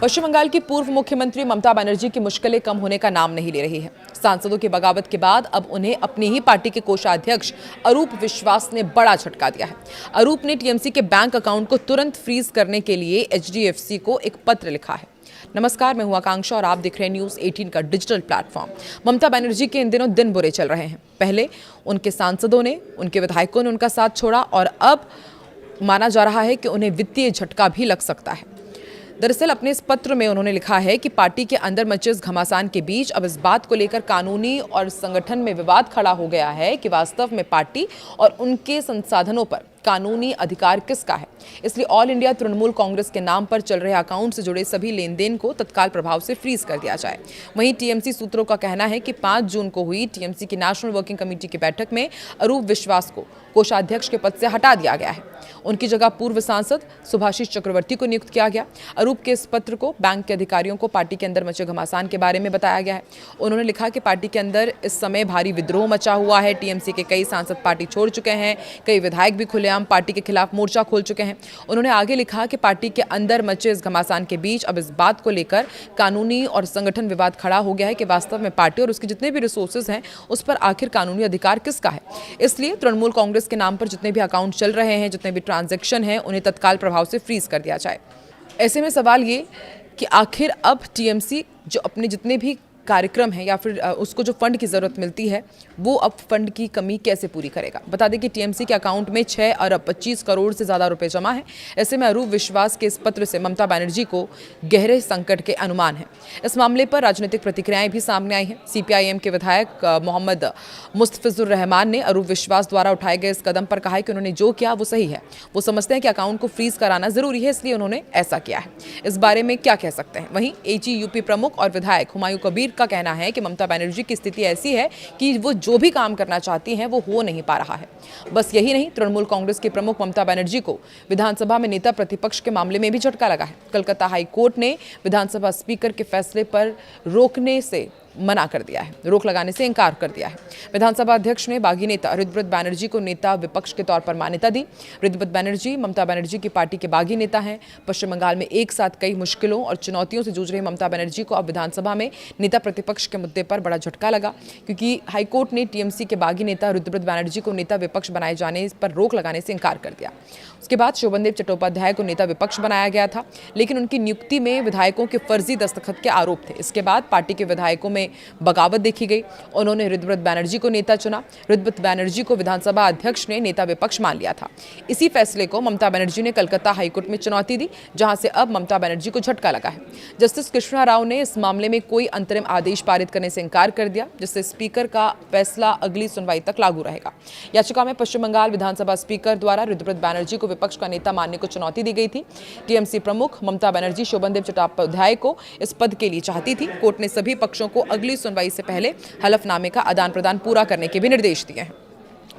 पश्चिम बंगाल की पूर्व मुख्यमंत्री ममता बनर्जी की मुश्किलें कम होने का नाम नहीं ले रही है। सांसदों की बगावत के बाद अब उन्हें अपनी ही पार्टी के कोषाध्यक्ष अरूप विश्वास ने बड़ा झटका दिया है। अरूप ने टीएमसी के बैंक अकाउंट को तुरंत फ्रीज करने के लिए एचडीएफसी को एक पत्र लिखा है। नमस्कार, मैं हूं आकांक्षा और आप देख रहे हैं न्यूज 18 का डिजिटल प्लेटफॉर्म। ममता बनर्जी के इन दिनों दिन बुरे चल रहे हैं। पहले उनके सांसदों ने, उनके विधायकों ने उनका साथ छोड़ा और अब माना जा रहा है कि उन्हें वित्तीय झटका भी लग सकता है। दरअसल अपने इस पत्र में उन्होंने लिखा है कि पार्टी के अंदर मचे इस घमासान के बीच अब इस बात को लेकर कानूनी और संगठन में विवाद खड़ा हो गया है कि वास्तव में पार्टी और उनके संसाधनों पर कानूनी अधिकार किसका है। इसलिए ऑल इंडिया तृणमूल कांग्रेस के नाम पर चल रहे अकाउंट से जुड़े सभी लेन देन को तत्काल प्रभाव से फ्रीज कर दिया जाए। वहीं टीएमसी सूत्रों का कहना है कि 5 जून को हुई टीएमसी की नेशनल वर्किंग कमेटी की बैठक में अरूप विश्वास को कोषाध्यक्ष के पद से हटा दिया गया है। उनकी जगह पूर्व सांसद सुभाषिष चक्रवर्ती को नियुक्त किया गया। अरूप के इस पत्र को बैंक के अधिकारियों को पार्टी के अंदर मचे घमासान के बारे में बताया गया है। उन्होंने लिखा कि पार्टी के अंदर इस समय भारी विद्रोह मचा हुआ है। टीएमसी के कई सांसद पार्टी छोड़ चुके हैं, कई विधायक भी खुलेआम पार्टी के खिलाफ मोर्चा खोल चुके हैं। उन्होंने आगे लिखा कि पार्टी के अंदर मचे इस घमासान के बीच अब इस बात को लेकर कानूनी और संगठन विवाद खड़ा हो गया है कि वास्तव में पार्टी और उसके जितने भी रिसोर्सेज हैं उस पर आखिर कानूनी अधिकार किसका है। इसलिए तृणमूल कांग्रेस के नाम पर जितने भी अकाउंट चल रहे हैं, जितने भी ट्रांजैक्शन हैं, उन्हें तत्काल प्रभाव से फ्रीज कर दिया जाए। ऐसे में सवाल ये कि आखिर अब टीएमसी जो अपने जितने भी कार्यक्रम है या फिर उसको जो फंड की ज़रूरत मिलती है वो अब फंड की कमी कैसे पूरी करेगा। बता दें कि टीएमसी के अकाउंट में 6 अरब 25 करोड़ से ज़्यादा रुपए जमा है। ऐसे में अरूप विश्वास के इस पत्र से ममता बनर्जी को गहरे संकट के अनुमान है। इस मामले पर राजनीतिक प्रतिक्रियाएं भी सामने आई हैं। सीपीआईएम के विधायक मोहम्मद मुस्तफिजुर रहमान ने अरूप विश्वास द्वारा उठाए गए इस कदम पर कहा है कि उन्होंने जो किया वो सही है। वो समझते हैं कि अकाउंट को फ्रीज कराना जरूरी है, इसलिए उन्होंने ऐसा किया है। इस बारे में क्या कह सकते हैं। वहीं एचईयूपी प्रमुख और विधायक हुमायूं कबीर का कहना है कि ममता बनर्जी की स्थिति ऐसी है कि वो जो भी काम करना चाहती हैं वो हो नहीं पा रहा है। बस यही नहीं, तृणमूल कांग्रेस की प्रमुख ममता बनर्जी को विधानसभा में नेता प्रतिपक्ष के मामले में भी झटका लगा है। कलकत्ता हाई कोर्ट ने विधानसभा स्पीकर के फैसले पर रोक लगाने से इनकार कर दिया है। विधानसभा अध्यक्ष ने बागी नेता ऋतव्रत बनर्जी को नेता विपक्ष के तौर पर मान्यता दी। ऋतव्रत बनर्जी ममता बनर्जी की पार्टी के बागी नेता हैं। पश्चिम बंगाल में एक साथ कई मुश्किलों और चुनौतियों से जूझ रही ममता बनर्जी को अब विधानसभा में नेता प्रतिपक्ष के मुद्दे पर बड़ा झटका लगा, क्योंकि हाईकोर्ट ने टीएमसी के बागी नेता ऋतव्रत बनर्जी को नेता विपक्ष बनाए जाने पर रोक लगाने से इनकार कर दिया। उसके बाद शोभनदेव चट्टोपाध्याय को नेता विपक्ष बनाया गया था, लेकिन उनकी नियुक्ति में विधायकों के फर्जी दस्तखत के आरोप थे। इसके बाद पार्टी के विधायकों में बगावत देखी गई। उन्होंने ऋतव्रत बनर्जी को नेता चुना। ऋतव्रत बनर्जी को विधानसभा अध्यक्ष ने नेता विपक्ष मान लिया था। इसी फैसले को ममता बनर्जी ने कलकत्ता हाईकोर्ट में चुनौती दी, जहां से अब ममता बनर्जी को झटका लगा है। जस्टिस कृष्णा राव ने इस मामले में कोई अंतरिम आदेश पारित करने से इनकार कर दिया, जिससे स्पीकर का फैसला अगली सुनवाई तक लागू रहेगा। याचिका में पश्चिम बंगाल विधानसभा स्पीकर द्वारा ऋतव्रत बनर्जी को विपक्ष का नेता मानने को चुनौती दी गई थी। टीएमसी प्रमुख ममता बनर्जी शोभनदेव चट्टोपाध्याय को इस पद के लिए चाहती थी। कोर्ट ने सभी पक्षों को अगली सुनवाई से पहले हलफनामे का आदान प्रदान पूरा करने के भी निर्देश दिए हैं।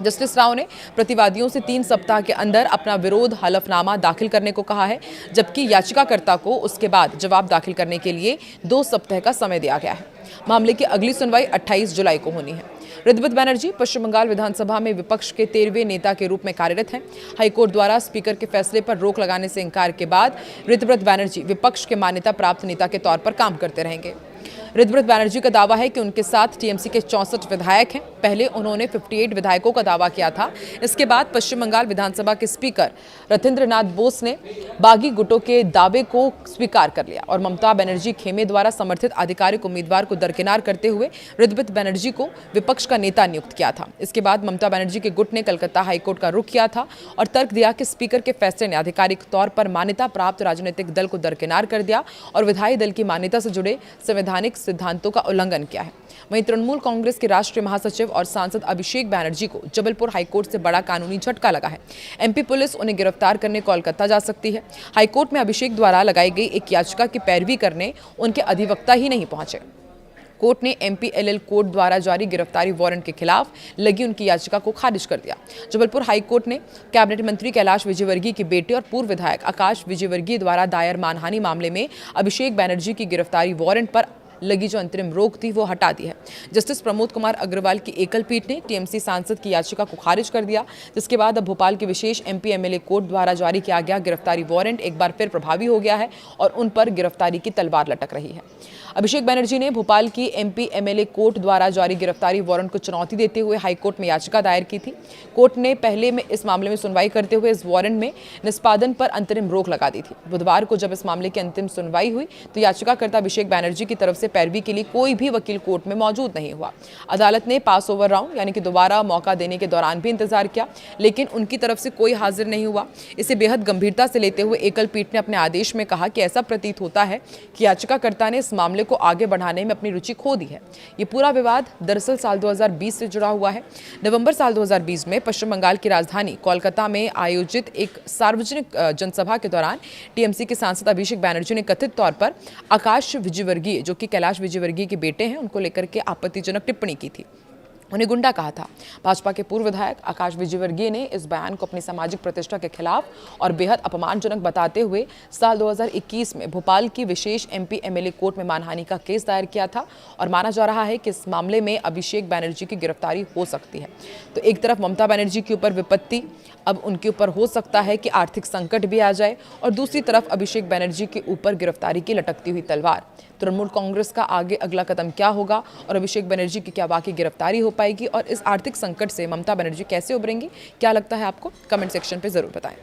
जस्टिस राव ने प्रतिवादियों से 3 सप्ताह के अंदर अपना विरोध हलफनामा दाखिल करने को कहा है, जबकि याचिकाकर्ता को उसके बाद जवाब दाखिल करने के लिए 2 सप्ताह का समय दिया गया है। मामले की अगली सुनवाई 28 जुलाई को होनी है। ऋतव्रत बनर्जी पश्चिम बंगाल विधानसभा में विपक्ष के 13वें नेता के रूप में कार्यरत हैं। हाईकोर्ट द्वारा स्पीकर के फैसले पर रोक लगाने से इनकार के बाद ऋतव्रत बनर्जी विपक्ष के मान्यता प्राप्त नेता के तौर पर काम करते रहेंगे। ऋतव्रत बनर्जी का दावा है कि उनके साथ टीएमसी के 64 विधायक हैं। पहले उन्होंने 58 विधायकों का दावा किया था। इसके बाद पश्चिम बंगाल विधानसभा के स्पीकर रथिंद्रनाथ बोस ने बागी गुटों के दावे को स्वीकार कर लिया और ममता बनर्जी खेमे द्वारा समर्थित आधिकारिक उम्मीदवार को दरकिनार करते हुए ऋतव्रत बनर्जी को विपक्ष का नेता नियुक्त किया था। इसके बाद ममता बनर्जी के गुट ने कलकत्ता हाईकोर्ट का रुख किया था और तर्क दिया कि स्पीकर के फैसले ने आधिकारिक तौर पर मान्यता प्राप्त राजनीतिक दल को दरकिनार कर दिया और विधायी दल की मान्यता से जुड़े संवैधानिक सिद्धांतों का उल्लंघन किया है। वहीं तृणमूल कांग्रेस के राष्ट्रीय महासचिव और सांसद अभिषेक बनर्जी को जबलपुर हाईकोर्ट से बड़ा कानूनी झटका लगा है। एमपी पुलिस उन्हें गिरफ्तार करने कोलकाता जा सकती है। हाईकोर्ट में अभिषेक द्वारा लगाई गई एक याचिका की पैरवी करने उनके अधिवक्ता ही नहीं पहुंचे। कोर्ट ने एमपीएलएल कोर्ट द्वारा जारी गिरफ्तारी वारंट के खिलाफ लगी उनकी याचिका को खारिज कर दिया। जबलपुर हाईकोर्ट ने कैबिनेट मंत्री कैलाश विजयवर्गीय के बेटे और पूर्व विधायक आकाश विजयवर्गीय द्वारा दायर मानहानि मामले में अभिषेक बनर्जी की गिरफ्तारी वारंट पर लगी जो अंतरिम रोक थी वो हटा दी है। जस्टिस प्रमोद कुमार अग्रवाल की एकल पीठ ने टीएमसी सांसद की याचिका को खारिज कर दिया, जिसके बाद अब भोपाल की विशेष एमपी एमएलए कोर्ट द्वारा जारी किया गया गिरफ्तारी वारंट एक बार फिर प्रभावी हो गया है और उन पर गिरफ्तारी की तलवार लटक रही है। अभिषेक बनर्जी ने भोपाल की एमपी एमएलए कोर्ट द्वारा जारी गिरफ्तारी वारंट को चुनौती देते हुए हाईकोर्ट में याचिका दायर की थी। कोर्ट ने पहले में इस मामले में सुनवाई करते हुए इस वारंट में निष्पादन पर अंतरिम रोक लगा दी थी। बुधवार को जब इस मामले की अंतिम सुनवाई हुई तो याचिकाकर्ता अभिषेक बनर्जी की तरफ से पैरवी के लिए कोई भी वकील कोर्ट में मौजूद नहीं हुआ। अदालत ने पास ओवर राउंड यानी कि दोबारा मौका देने के दौरान भी इंतजार किया, लेकिन उनकी तरफ से कोई हाजिर नहीं हुआ। इसे बेहद गंभीरता से लेते हुए एकल पीठ ने अपने आदेश में कहा कि ऐसा प्रतीत होता है कि याचिकाकर्ता ने इस मामले को आगे बढ़ाने में अपनी रुचि खो दी है। ये पूरा विवाद दरअसल साल 2020 से जुड़ा हुआ है। नवंबर साल 2020 में पश्चिम बंगाल की राजधानी कोलकाता में आयोजित एक सार्वजनिक जनसभा के दौरान टीएमसी के सांसद अभिषेक बनर्जी ने कथित तौर पर आकाश विजयवर्गीय, जो कि कैलाश विजयवर्गीय के बेटे हैं, उनको लेकर के आपत्तिजनक टिप्पणी की थी, उन्हें गुंडा कहा था। भाजपा के पूर्व विधायक आकाश विजयवर्गीय ने इस बयान को अपनी सामाजिक प्रतिष्ठा के खिलाफ और बेहद अपमानजनक बताते हुए साल 2021 में भोपाल की विशेष एमपी एमएलए कोर्ट में मानहानि का केस दायर किया था और माना जा रहा है कि इस मामले में अभिषेक बनर्जी की गिरफ्तारी हो सकती है। तो एक तरफ ममता बनर्जी के ऊपर विपत्ति, अब उनके ऊपर हो सकता है कि आर्थिक संकट भी आ जाए, और दूसरी तरफ अभिषेक बनर्जी के ऊपर गिरफ्तारी की लटकती हुई तलवार। तृणमूल कांग्रेस का आगे अगला कदम क्या होगा और अभिषेक बनर्जी की क्या वाकई गिरफ्तारी हो पाएगी और इस आर्थिक संकट से ममता बनर्जी कैसे उभरेंगी, क्या लगता है आपको? कमेंट सेक्शन पे जरूर बताएं।